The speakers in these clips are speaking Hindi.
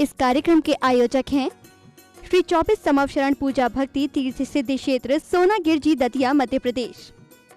इस कार्यक्रम के आयोजक हैं श्री 24 समवशरण पूजा भक्ति तीर्थ सिद्धि क्षेत्र सोनागिर जी दतिया मध्य प्रदेश।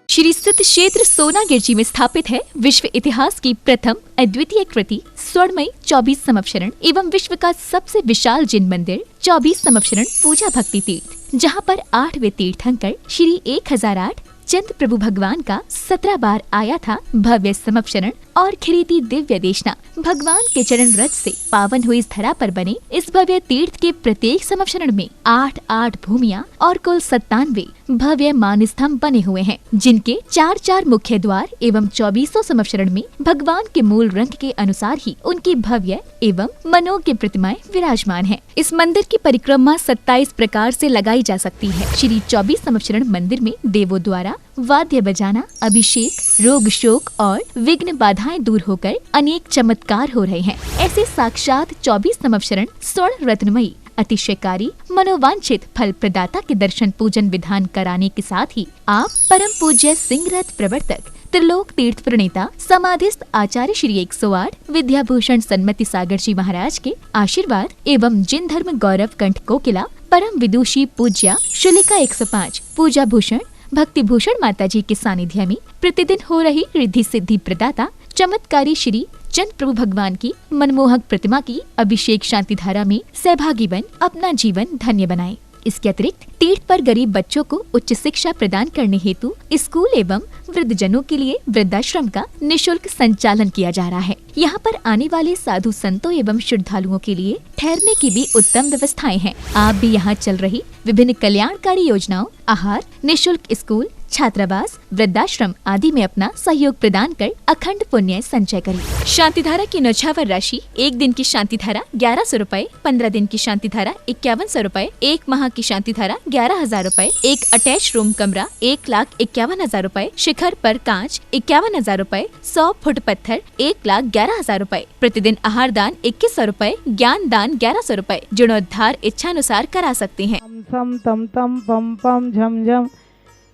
श्री सिद्ध क्षेत्र सोनागिर जी में स्थापित है विश्व इतिहास की प्रथम अद्वितीय कृति स्वर्णमयी 24 समवशरण एवं विश्व का सबसे विशाल जिन मंदिर 24 समवशरण पूजा भक्ति तीर्थ, जहां पर 8वें तीर्थंकर श्री 1008 चंद प्रभु भगवान का 17 बार आया था भव्य समवशरण और खिरीती दिव्य देशना। भगवान के चरण रज से पावन हुई इस धरा पर बने इस भव्य तीर्थ के प्रत्येक समवशरण में 8 भूमियां और कुल 97 भव्य मान स्तंभ बने हुए हैं, जिनके 4 मुख्य द्वार एवं 24 समवशरण में भगवान के मूल रंग के अनुसार ही उनकी भव्य एवं मनोज्ञ प्रतिमाएं विराजमान हैं। इस मंदिर की परिक्रमा 27 प्रकार से लगाई जा सकती है। श्री 24 समवशरण मंदिर में देवों द्वारा वाद्य बजाना, अभिषेक, रोग शोक और विघ्न बाधाएं दूर होकर अनेक चमत्कार हो रहे हैं। ऐसे साक्षात 24 समवशरण स्वर्ण रत्नमयी अतिशयकारी मनोवांछित फल प्रदाता के दर्शन पूजन विधान कराने के साथ ही आप परम पूज्य सिंह रथ प्रवर्तक त्रिलोक तीर्थ प्रणेता समाधिस्थ आचार्य श्री 108 विद्याभूषण सन्मति सागर जी महाराज के आशीर्वाद एवं जिन धर्म गौरव कंठ कोकिला परम विदुषी पूज्या शुलिका 105 पूजा भूषण भक्ति भूषण माता जी के सानिध्य में प्रतिदिन हो रही रिद्धि सिद्धि प्रदाता चमत्कारी श्री चंद प्रभु भगवान की मनमोहक प्रतिमा की अभिषेक शांति धारा में सहभागी बन अपना जीवन धन्य बनाएं। इसके अतिरिक्त तीर्थ पर गरीब बच्चों को उच्च शिक्षा प्रदान करने हेतु स्कूल एवं वृद्धजनों के लिए वृद्धाश्रम का निशुल्क संचालन किया जा रहा है। यहाँ पर आने वाले साधु संतों एवं श्रद्धालुओं के लिए ठहरने की भी उत्तम व्यवस्थाएं हैं। आप भी यहाँ चल रही विभिन्न कल्याणकारी योजनाओं, आहार, निशुल्क स्कूल, छात्रावास, वृद्धाश्रम आदि में अपना सहयोग प्रदान कर अखंड पुण्य संचय करें। शांति धारा की नौछावर राशि 1 दिन की शांति धारा 1100 रूपए, 15 दिन की शांति धारा 5100 रूपए, 1 माह की शांति धारा 11,000 रूपए, एक अटैच रूम कमरा 1,51,000 रूपए, शिखर पर कांच 51,000 रूपए, 100 फुट पत्थर 1,11,000 रूपए, प्रतिदिन आहार दान 2100 रूपए, ज्ञान दान 1100 रूपए, जीर्णोद्धार इच्छानुसार करा सकते हैं। सम तम तम पम पम झम झम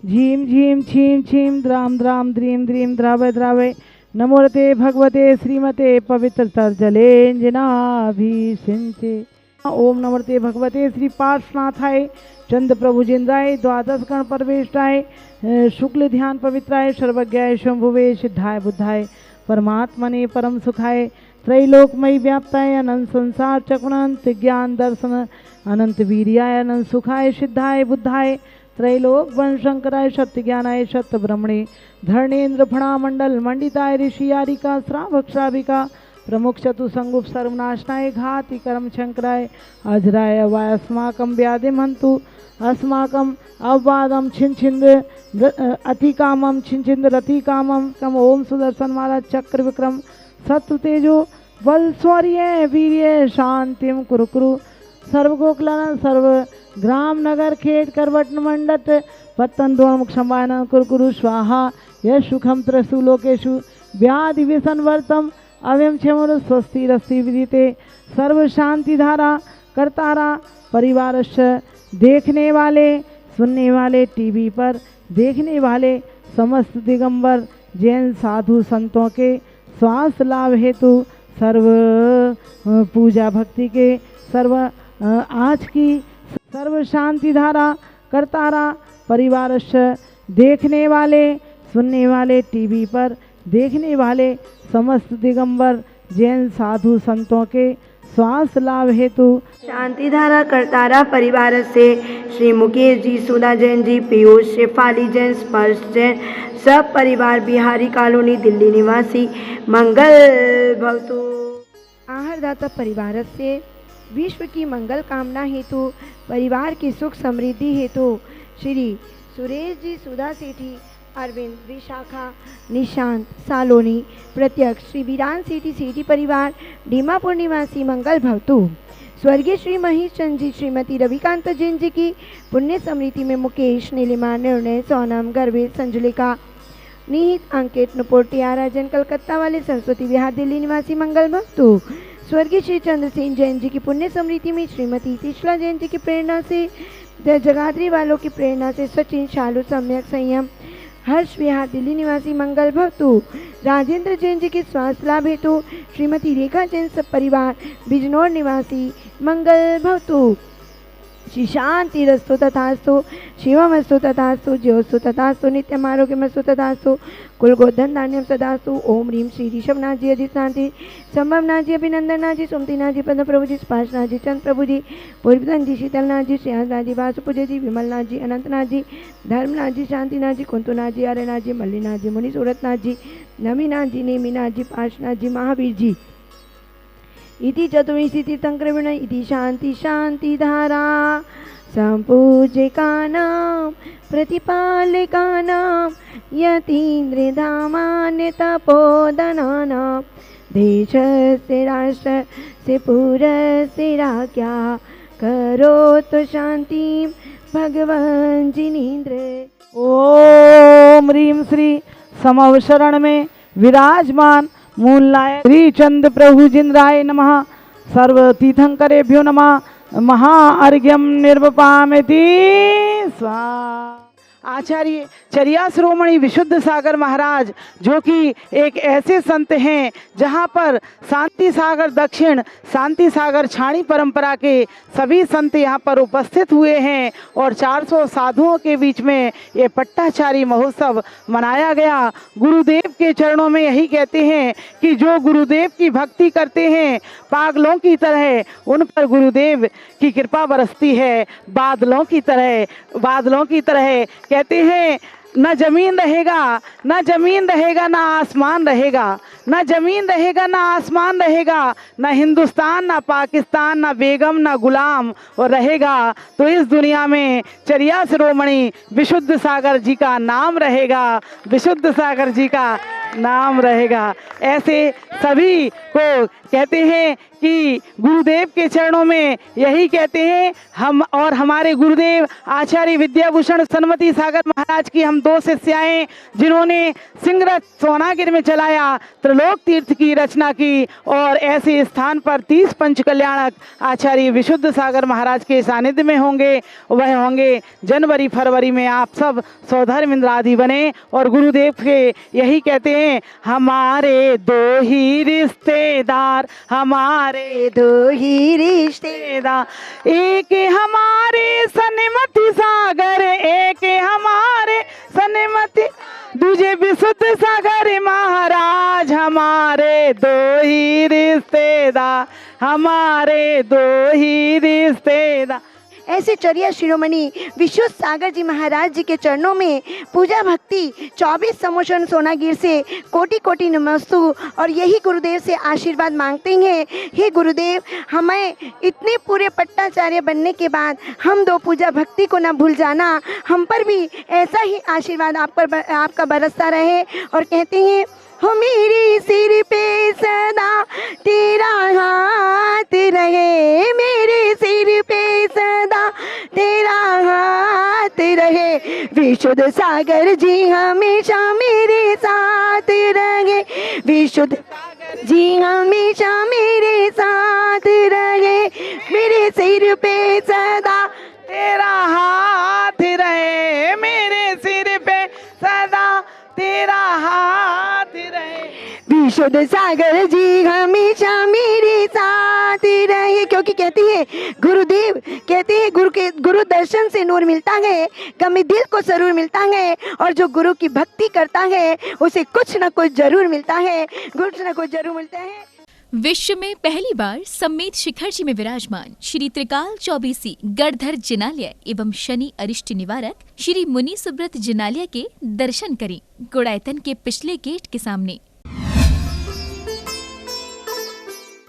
झीम झीम छीम छीम द्राम द्राम द्रीम द्रीम द्रावय द्रावय नमोरते भगवते श्रीमते पवित्र तर्जलेंजनाभिषिंचे। ओम नमोरते भगवते श्री पार्श्वनाथाय चंद प्रभु जिंद्राय द्वादश गण परवेष्टाय शुक्ल ध्यान पवित्राय सर्वज्ञाय शंभुवे सिद्धाय बुद्धाय परमात्मने परम सुखाय त्रैलोकमयी व्याप्ताय अनंत संसार चक्रअनंत ज्ञान दर्शन अनंत वीर्याय अनंत सुखाय सिद्धाय बुद्धाय त्रैलोक वन शंकराय सत्य ज्ञानाय सत्य ब्रह्मणे धर्णेन्द्र फणा मंडल मंडिताय ऋषियारिका श्रावक श्राविका प्रमुख चतु संगुप सर्वनाशनाय घाति कर्म शंकराय अजराय वायस्माकं व्याधिम हन्तु अस्माकं अववादम छिंद अतिकामम छिंद रतिकामम कम ओम सुदर्शन माला चक्र विक्रम शत्रु तेजो बल शौर्य वीर्य शांतिम कुरु कुरु सर्वगोकलन सर्व ग्राम नगर खेत करवट मंडत पत्तन द्रोण मुख संवायन कुरकुरु स्वाहा यश सुखम त्रसु लोकेशु व्याधि व्यसन वर्तम अव्यम क्षेम स्वस्ति रस्ति विदिते सर्व शांति धारा करतारा परिवारस्य देखने वाले सुनने वाले टीवी पर देखने वाले समस्त दिगंबर जैन साधु संतों के स्वास्थ्य लाभ हेतु सर्व पूजा भक्ति के सर्व आज की सर्व शांति धारा करतारा परिवारस्य देखने वाले सुनने वाले टीवी पर देखने वाले समस्त दिगंबर जैन साधु संतों के स्वास्थ्य लाभ हेतु शांति धारा करतारा परिवार से श्री मुकेश जी, सुधा जैन जी, पीयूष, शेफाली जैन, स्पर्श जैन, सब परिवार बिहारी कॉलोनी दिल्ली निवासी मंगल भवतु। आहारदाता परिवार से विश्व की मंगल कामना हेतु परिवार की सुख समृद्धि हेतु श्री सुरेश जी, सुधा सेठी, अरविंद, विशाखा, निशांत, सालोनी, प्रत्यक्ष, श्री वीरान सेठी, सेठी परिवार डीमापुर निवासी मंगल भवतु। स्वर्गीय श्री महेश चंद जी, श्रीमती रविकांत जैन जी की पुण्य स्मृति में मुकेश, नीलिमा, निर्णय, सोनम, गर्वेश, संजुलिका, निहित, अंकित, नुपुर, टियारा जैन कलकत्ता वाले सरस्वती विहार दिल्ली निवासी मंगल भवतु। स्वर्गीय श्री चंद्रसेन जैन जी की पुण्य स्मृति में श्रीमती तीसला जैन जी की प्रेरणा से, जगाधरी वालों की प्रेरणा से सचिन, शालू, सम्यक, संयम, हर्ष विहार दिल्ली निवासी मंगल भवतु। राजेंद्र जैन जी के स्वास्थ्य लाभ हेतु श्रीमती रेखा जैन सब परिवार बिजनौर निवासी मंगल भवतु। श्री शांति रस्तु तथास्तु, शिवमस्तु तथास्तु, ज्योस्तु तथास्तु, नित्यम आरोग्यमस्तु तथास्तु, कुल गोधन धान्यम सदास्तु। ओम ह्रीम श्री ऋषभनाथ जी, अजित शांति, संभवनाथ जी, अभिनंदन जी, सुमतिनाथ जी, पद्म प्रभु जी, स्पाशनाथ जी, चंद प्रभु जी, पूर्वधन जी, शीतलनाथ जी, श्रेयांसनाथ जी, वासुपूज्य जी, विमलनाथ जी, अनंतनाथ जी, धर्मनाथ जी, शांतिनाथ जी, कुंतुनाथ जी, आर्यनाथ जी, मल्लीनाथ जी, मुनि सूरतनाथ जी, नमीनाथ जी, नेमिनाथ जी, पार्शनाथ जी, महावीर जी। इति चतुर्विंशति तीर्थंकर इति शांति शांति धारा संपूज्यकानां प्रतिपालकानां यतीन्द्रधामान्य तपोधनानां देशस्य राष्ट्रस्य पुरस्य राज्ञा करोतु शांतिं भगवान जिनेन्द्र। ओम ह्रीम श्री समवशरण में विराजमान मूलनायक श्री चंद प्रभु जिंद्राय नमः। सर्व तीर्थंकरेभ्यो नमः। महाअर्घ्यम निर्वपामेति स्वाहा। आचार्य चरिया शिरोमणि विशुद्ध सागर महाराज, जो कि एक ऐसे संत हैं जहाँ पर शांति सागर दक्षिण, शांति सागर छाणी परंपरा के सभी संत यहाँ पर उपस्थित हुए हैं और 400 साधुओं के बीच में ये पट्टाचारी महोत्सव मनाया गया। गुरुदेव के चरणों में यही कहते हैं कि जो गुरुदेव की भक्ति करते हैं पागलों की तरह उन पर गुरुदेव की कृपा बरसती है, बादलों की तरह कहते हैं। न जमीन रहेगा, न जमीन रहेगा, न आसमान रहेगा, न जमीन रहेगा, न आसमान रहेगा, न हिंदुस्तान, न पाकिस्तान, न बेगम, न गुलाम और रहेगा तो इस दुनिया में चरिया शिरोमणि विशुद्ध सागर जी का नाम रहेगा, विशुद्ध सागर जी का नाम रहेगा। ऐसे सभी को कहते हैं कि गुरुदेव के चरणों में यही कहते हैं हम और हमारे गुरुदेव आचार्य विद्याभूषण सन्मति सागर महाराज की हम 2 शिष्याएं जिन्होंने सिंहरथ सोनागिर में चलाया त्रिलोक तीर्थ की रचना की और ऐसे स्थान पर 30 पंच कल्याणक आचार्य विशुद्ध सागर महाराज के सानिध्य में होंगे। वह होंगे जनवरी फरवरी में। आप सब सौधर्म इंद्रादि बने और गुरुदेव के यही कहते हैं हमारे 2 ही रिश्तेदार, हमारे 2 ही रिश्तेदार, एक हमारे सन्मति सागर, एक हमारे सन्मति, दूजे विशुद्ध सागर महाराज, हमारे 2 ही रिश्तेदार, हमारे 2 ही रिश्तेदार। ऐसे चरिया शिरोमणि विशुद्ध सागर जी महाराज जी के चरणों में पूजा भक्ति 24 समोशन सोनागिर से कोटि कोटि नमस्तु और यही गुरुदेव से आशीर्वाद मांगते हैं। हे गुरुदेव, हमें इतने पूरे पट्टाचार्य बनने के बाद हम 2 पूजा भक्ति को न भूल जाना, हम पर भी ऐसा ही आशीर्वाद आपका बरसता रहे। और कहते हैं हो मेरे सिर पे सदा तेरा हाथ रहे, मेरे सिर पे सदा तेरा हाथ रहे, विशुद्ध सागर जी हमेशा मेरे साथ रहे, विशुद्ध जी हमेशा मेरे साथ रहे, मेरे सिर पे सदा तेरा हाथ रहे, मेरे सिर पे सदा तेरा हाथ रहे, विशुद्ध सागर जी हमेशा मेरे साथ रहे। क्योंकि कहती है गुरुदेव, कहते हैं गुरु दर्शन से नूर मिलता है, गमे दिल को जरूर मिलता है और जो गुरु की भक्ति करता है उसे कुछ न कुछ जरूर मिलता है, कुछ न कुछ जरूर मिलता है। विश्व में पहली बार सम्मेत शिखर जी में विराजमान श्री त्रिकाल चौबीसी गढ़धर जिनालय एवं शनि अरिष्ट निवारक श्री मुनि सुब्रत जिनालय के दर्शन करें गुड़ायतन के पिछले गेट के सामने।